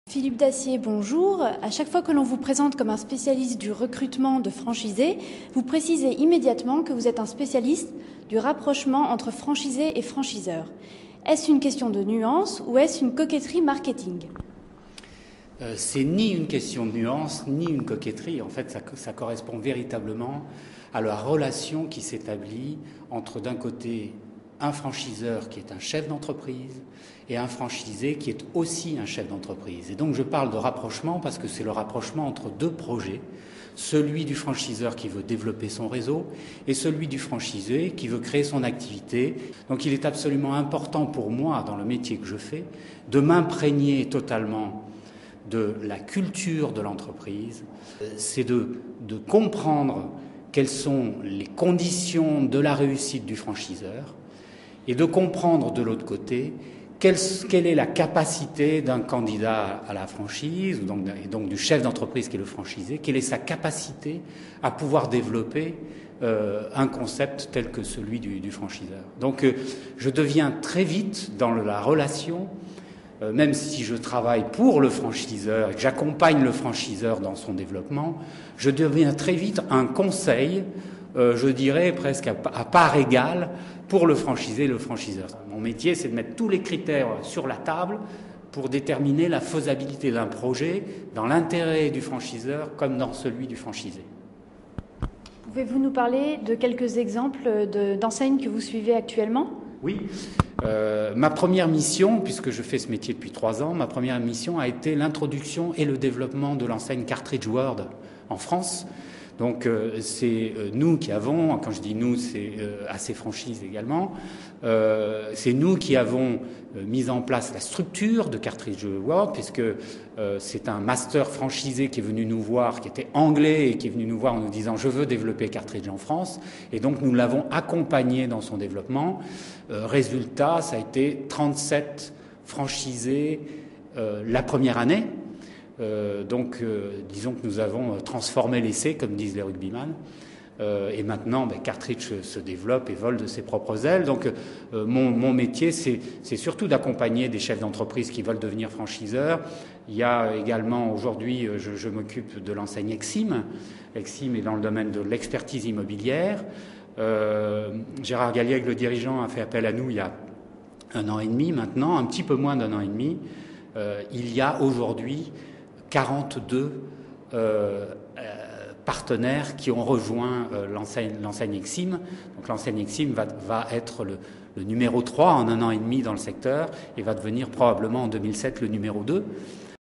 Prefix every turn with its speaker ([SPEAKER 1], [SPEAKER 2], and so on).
[SPEAKER 1] Philippe Dacier, bonjour. À chaque fois que l'on vous présente comme un spécialiste du recrutement de franchisés, vous précisez immédiatement que vous êtes un spécialiste du rapprochement entre franchisés et franchiseurs. Est-ce une question de nuance ou est-ce une coquetterie marketing ?
[SPEAKER 2] C'est ni une question de nuance, ni une coquetterie. En fait, ça correspond véritablement à la relation qui s'établit entre, d'un côté, un franchiseur qui est un chef d'entreprise et un franchisé qui est aussi un chef d'entreprise. Et donc je parle de rapprochement parce que c'est le rapprochement entre deux projets, celui du franchiseur qui veut développer son réseau et celui du franchisé qui veut créer son activité. Donc il est absolument important pour moi, dans le métier que je fais, de m'imprégner totalement de la culture de l'entreprise, c'est de comprendre quelles sont les conditions de la réussite du franchiseur et de comprendre de l'autre côté quelle est la capacité d'un candidat à la franchise, et donc du chef d'entreprise qui est le franchisé, quelle est sa capacité à pouvoir développer un concept tel que celui du franchiseur. Donc je deviens très vite dans la relation, même si je travaille pour le franchiseur et que j'accompagne le franchiseur dans son développement, je deviens très vite un conseil, je dirais presque à part égale, pour le franchisé et le franchiseur. Mon métier, c'est de mettre tous les critères sur la table pour déterminer la faisabilité d'un projet dans l'intérêt du franchiseur comme dans celui du franchisé.
[SPEAKER 1] Pouvez-vous nous parler de quelques exemples d'enseignes que vous suivez actuellement ?
[SPEAKER 2] Oui. Ma première mission, puisque je fais ce métier depuis 3 ans, ma première mission a été l'introduction et le développement de l'enseigne Cartridge World en France. Donc c'est nous qui avons, quand je dis nous, c'est AC Franchise également, c'est nous qui avons mis en place la structure de Cartridge World, puisque c'est un master franchisé qui est venu nous voir, qui était anglais et qui est venu nous voir en nous disant « je veux développer Cartridge en France ». Et donc nous l'avons accompagné dans son développement. Résultat, ça a été 37 franchisés la première année. Disons que nous avons transformé l'essai, comme disent les rugbyman. Et maintenant, Cartridge se développe et vole de ses propres ailes. Donc, mon métier, c'est surtout d'accompagner des chefs d'entreprise qui veulent devenir franchiseurs. Il y a également, aujourd'hui, je m'occupe de l'enseigne Exim. Exim est dans le domaine de l'expertise immobilière. Gérard Galliègue, le dirigeant, a fait appel à nous il y a 1 an et demi maintenant, un petit peu moins d'1 an et demi. Il y a aujourd'hui 42 partenaires qui ont rejoint l'enseigne Exim. Donc l'enseigne Exim va être le numéro 3 en 1 an et demi dans le secteur et va devenir probablement en 2007 le numéro 2.